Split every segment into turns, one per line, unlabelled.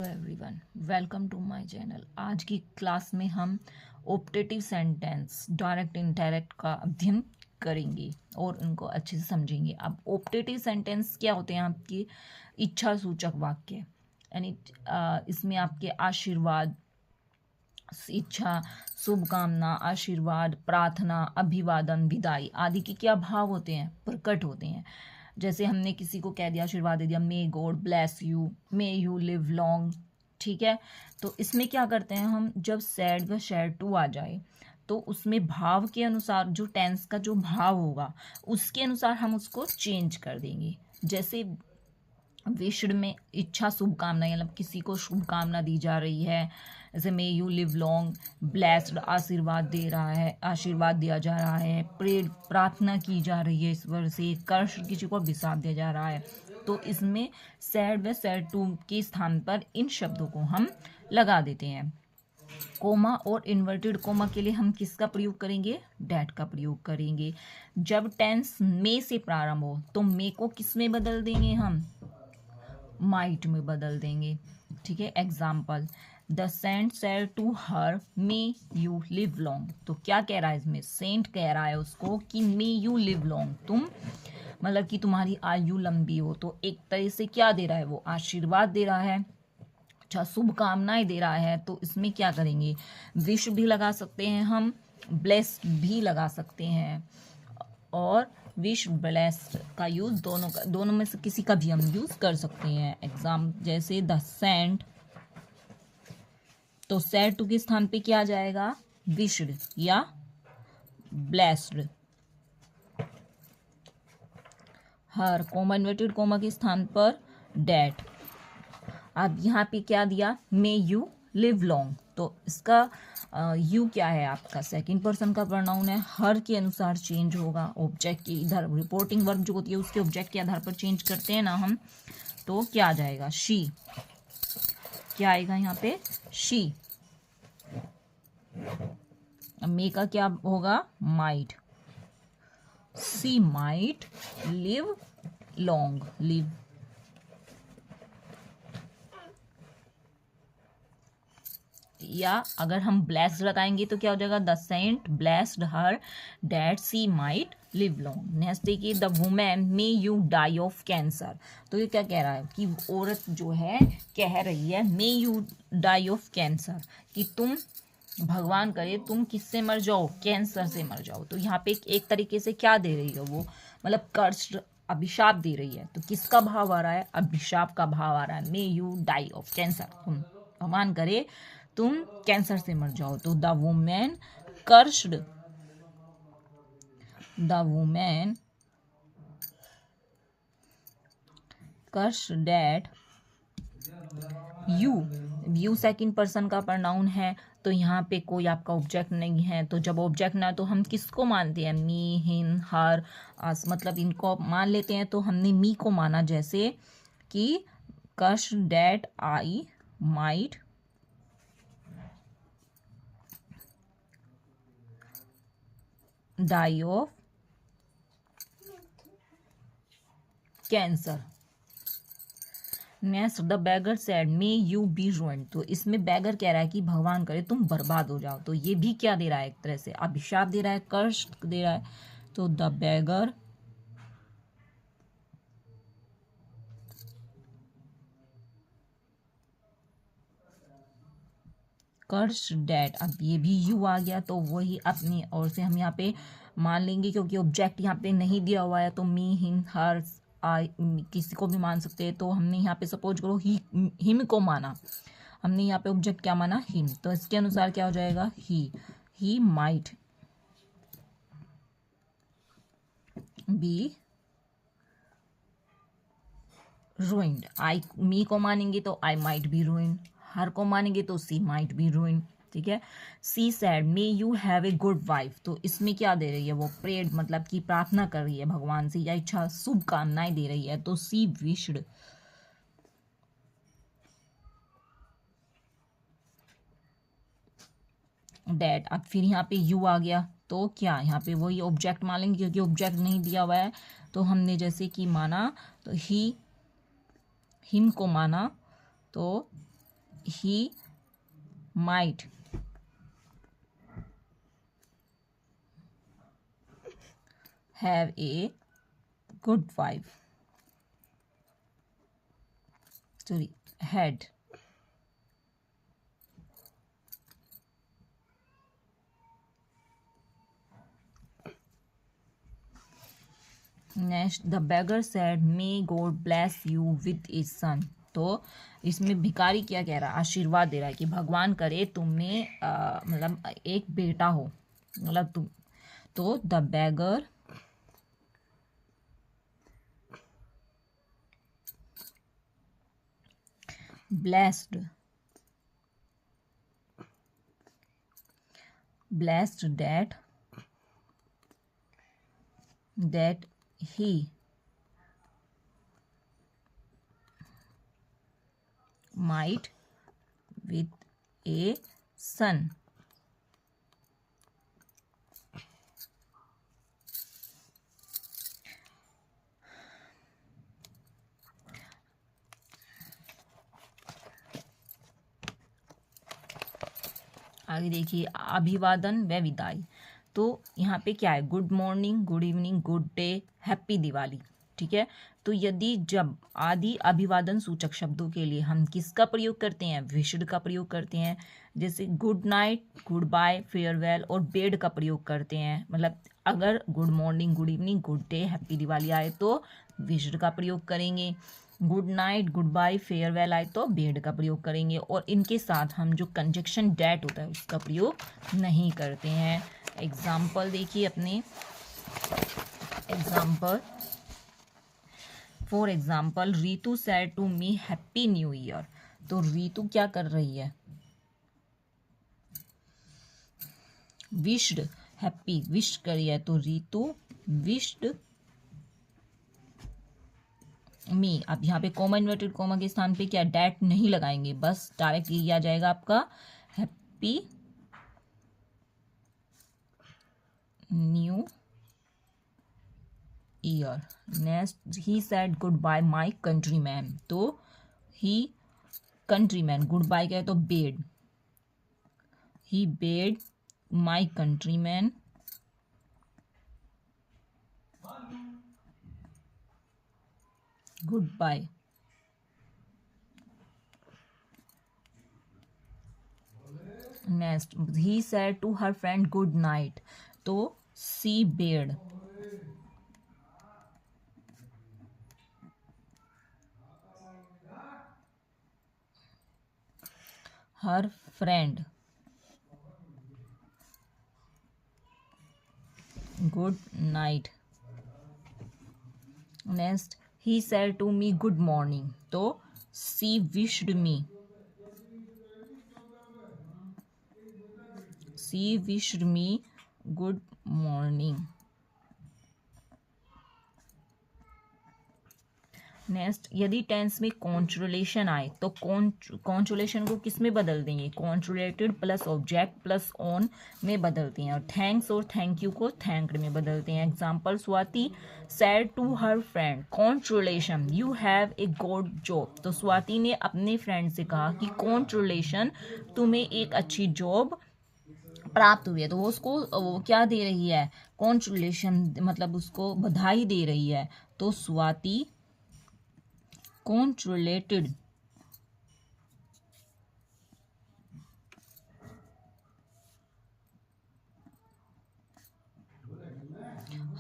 Hello everyone, welcome to my channel. आज की class में हम ऑप्टेटिव सेंटेंस डायरेक्ट इनडायरेक्ट का अध्ययन करेंगे और उनको अच्छे से समझेंगे। अब ऑप्टेटिव सेंटेंस क्या होते हैं? आपकी इच्छा सूचक वाक्य, यानी इसमें आपके आशीर्वाद, इच्छा, शुभकामना, आशीर्वाद, प्रार्थना, अभिवादन, विदाई आदि के क्या भाव होते हैं? प्रकट होते हैं। जैसे हमने किसी को कह दिया, आशीर्वाद दे दिया, may God bless you, may you live long, ठीक है। तो इसमें क्या करते हैं हम, जब सैड व सैड टू आ जाए तो उसमें भाव के अनुसार, जो टेंस का जो भाव होगा उसके अनुसार हम उसको चेंज कर देंगे। जैसे विश्ड में इच्छा शुभकामना, मतलब किसी को शुभकामना दी जा रही है, जैसे मे यू लिव लॉन्ग, ब्लेस्ड आशीर्वाद दे रहा है, आशीर्वाद दिया जा रहा है, प्रेयर प्रार्थना की जा रही है ईश्वर से, कर्ष किसी को अभिशाप दिया जा रहा है। तो इसमें सैड व सैड टू के स्थान पर इन शब्दों को हम लगा देते हैं। कोमा और इन्वर्टेड कोमा के लिए हम किसका प्रयोग करेंगे? डैट का प्रयोग करेंगे। जब टेंस मे से प्रारंभ हो तो मे को किस में बदल देंगे? हम माइट में बदल देंगे, ठीक है। Example, the saint said to her may you live long. तो क्या कह रहा है इसमें? सेंट कह रहा है उसको कि मे यू लिव लॉन्ग, तुम मतलब कि तुम्हारी आयु लंबी हो। तो एक तरह से क्या दे रहा है वो? आशीर्वाद दे रहा है, अच्छा शुभकामनाएं दे रहा है। तो इसमें क्या करेंगे? विश भी लगा सकते हैं हम, ब्लेस्ड भी लगा सकते हैं, और विश ब्लेस्ड का यूज दोनों में से किसी का भी हम यूज कर सकते हैं। एग्जाम जैसे द सेंट, तो सैड टू के स्थान पे क्या आ जाएगा? विश्ड या ब्लेस्ड। हर कोमा इन्वर्टेड कोमा के स्थान पर डैट। अब यहाँ पे क्या दिया? मे यू लिव लॉन्ग। तो इसका यू क्या है? आपका सेकंड पर्सन का प्रोनाउन है। हर के अनुसार चेंज होगा। ऑब्जेक्ट के इधर रिपोर्टिंग वर्ब जो होती है उसके ऑब्जेक्ट के आधार पर चेंज करते हैं ना हम, तो क्या आ जाएगा? शी। क्या आएगा यहाँ पे? शी। मे का क्या होगा? Might. She might live long, live. या अगर हम ब्लेस्ड लगाएंगे तो क्या हो जाएगा? The saint blessed her that she might live long. Next देखिए, the women may you die of cancer. तो ये क्या कह रहा है कि औरत जो है कह रही है may you die of cancer, कि तुम, भगवान करे तुम किससे मर जाओ? कैंसर से मर जाओ। तो यहाँ पे एक तरीके से क्या दे रही है वो? मतलब कर्ष, अभिशाप दे रही है। तो किसका भाव आ रहा है? अभिशाप का भाव आ रहा है। May you die of cancer, तुम, भगवान करे तुम कैंसर से मर जाओ। तो the women cursed, the women cursed that you second person का प्रोनाउन है। तो यहाँ पे कोई आपका ऑब्जेक्ट नहीं है। तो जब ऑब्जेक्ट ना, तो हम किसको मानते हैं? मी, हिम, हर, अस, मतलब इनको मान लेते हैं। तो हमने मी को माना, जैसे कि cursed that I might die of cancer. Next, the beggar said may you be ruined. तो इसमें बेगर कह रहा है कि भगवान करे तुम बर्बाद हो जाओ। तो ये भी क्या दे रहा है? एक तरह से अभिशाप दे रहा है, कर्ष दे रहा है। तो द बेगर कर्स डैट। अब ये भी यू आ गया, तो वही अपनी ओर से हम यहाँ पे मान लेंगे, क्योंकि ऑब्जेक्ट यहाँ पे नहीं दिया हुआ है। तो मी, हिम, हर, आई, किसी को भी मान सकते हैं। तो हमने यहाँ पे सपोज करो हिम को माना, हमने यहाँ पे ऑब्जेक्ट क्या माना? हिम। तो इसके अनुसार क्या हो जाएगा? He might be ruined। I, me को मानेंगे तो I might be ruined, her को मानेंगे तो सी माइट बी ruined, ठीक है। She said may you have a good wife. तो इसमें क्या दे रही है वो? प्रेड, मतलब कि प्रार्थना कर रही है भगवान से, या इच्छा शुभकामनाएं दे रही है। तो सी विश्ड डैट। अब फिर यहाँ पे यू आ गया, तो क्या यहाँ पे वही ऑब्जेक्ट मान लेंगे, क्योंकि ऑब्जेक्ट नहीं दिया हुआ है। तो हमने जैसे कि माना, तो हिम को माना, तो he might have a good wife. Sorry, had. Next, the beggar said, "May God bless you with a son." तो इसमें भिखारी क्या कह रहा है? आशीर्वाद दे रहा है कि भगवान करे तुम्हें मतलब एक बेटा हो, मतलब तुम। तो the beggar blessed that he might with a son. आगे देखिए, अभिवादन व विदाई। तो यहाँ पे क्या है? Good morning, good evening, good day, happy Diwali. ठीक है। तो यदि जब आदि अभिवादन सूचक शब्दों के लिए हम किसका प्रयोग करते हैं? विश्ड का प्रयोग करते हैं। जैसे good night, good bye, farewell और बेड का प्रयोग करते हैं। मतलब अगर good morning, good evening, good day, happy Diwali आए तो विश्ड का प्रयोग करेंगे। Good night, good bye, farewell आए तो बेड का प्रयोग करेंगे। और इनके साथ हम जो कंजक्शन डेट होता है उसका प्रयोग नहीं करते हैं। एग्जाम्पल देखिए अपने। Example, for example, Ritu said to me happy new year. तो रीतू क्या कर रही है? विश्ड, हैप्पी विश करी है। तो रीतू विश्ड मी। अब यहाँ पे कॉमा इन्वर्टेड कॉमा के स्थान पे क्या डेट नहीं लगाएंगे, बस डायरेक्ट ये आ जाएगा आपका happy new year. Next, he said goodbye my countryman. तो ही कंट्रीमैन, गुड बाय क्या है? तो bade. He bade my countryman goodbye. Next, he said to her friend good night. तो she bade her friend good night. Next, he said to me good morning. तो she wished me, she wished me good morning. Next, यदि tense में congratulation आए तो कॉन्जुलेशन को किस में बदल देंगे? Convoluted plus object plus on में बदलते हैं। और थैंक्स और थैंक यू को थैंक्ड में बदलते हैं। Example, Swati said to her friend congratulation you have a good job. तो स्वाति ने अपने फ्रेंड से कहा कि कॉन्जुलेशन तुम्हें एक अच्छी जॉब प्राप्त हुई है। तो वो उसको वो क्या दे रही है? कॉन्जुलेशन, मतलब उसको बधाई दे रही है। तो Swati congratulated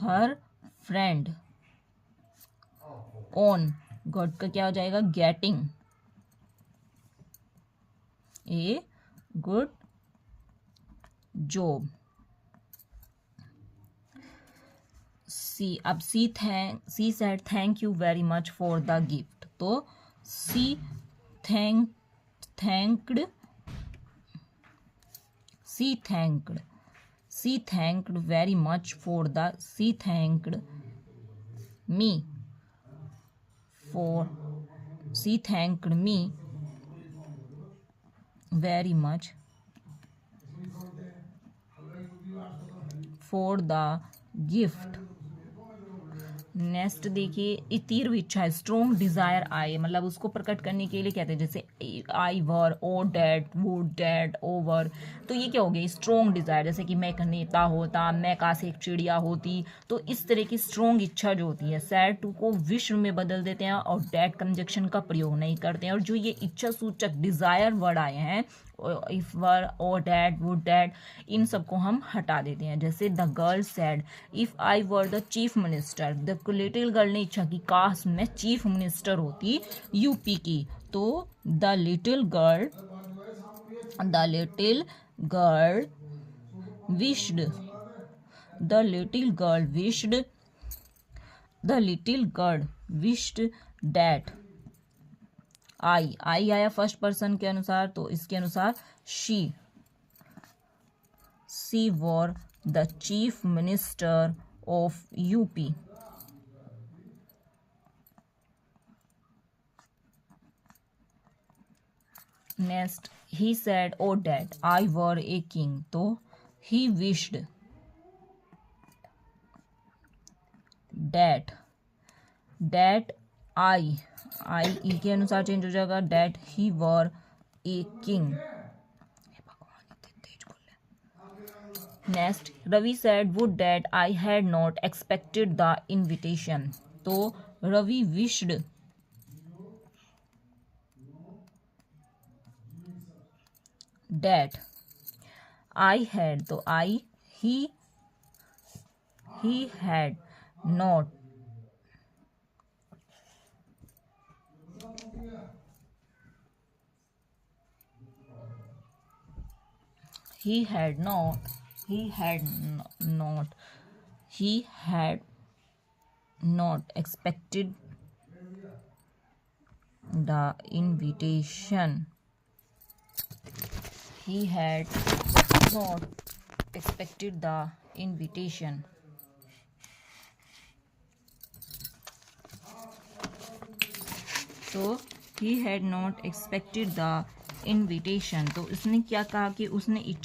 her friend on, got का क्या हो जाएगा? getting a good job। सी, अब सी said thank you very much for the gift। तो सी thanked very much for the, she thanked me for, she thanked me very much for the gift next देखिए, तीव्र इच्छा, strong Dzire आई, मतलब उसको प्रकट करने के लिए कहते हैं, जैसे आई वर, ओ डैड, वो डैड, ओवर। तो ये क्या हो गया, स्ट्रोंग डिजायर, जैसे कि मैं एक नेता होता, मैं काश एक चिड़िया होती। तो इस तरह की स्ट्रोंग इच्छा जो होती है, सैड टू को विश्व में बदल देते हैं और डैड कंजक्शन का प्रयोग नहीं करते हैं। और जो ये इच्छा सूचक डिजायर वर्ड आए हैं, if were, O that, would that, इन सबको हम हटा देते हैं। जैसे the girl said if I were the chief minister, the little girl ने इच्छा की काश मैं चीफ मिनिस्टर होती यूपी की। तो the little girl wished the little girl wished that I आया फर्स्ट पर्सन के अनुसार, तो इसके अनुसार she were the chief minister of UP. Next, he said O dad I were a king, तो ही विश्ड डैट आई ई के अनुसार change हो जाएगा, that he were a king. Next, Ravi said would that I had not expected the invitation, तो Ravi wished that I had, तो I he had not he had not expected the invitation. He had not expected the invitation. तो he had not expected the invitation, तो उसने क्या कहा कि उसने इच्छा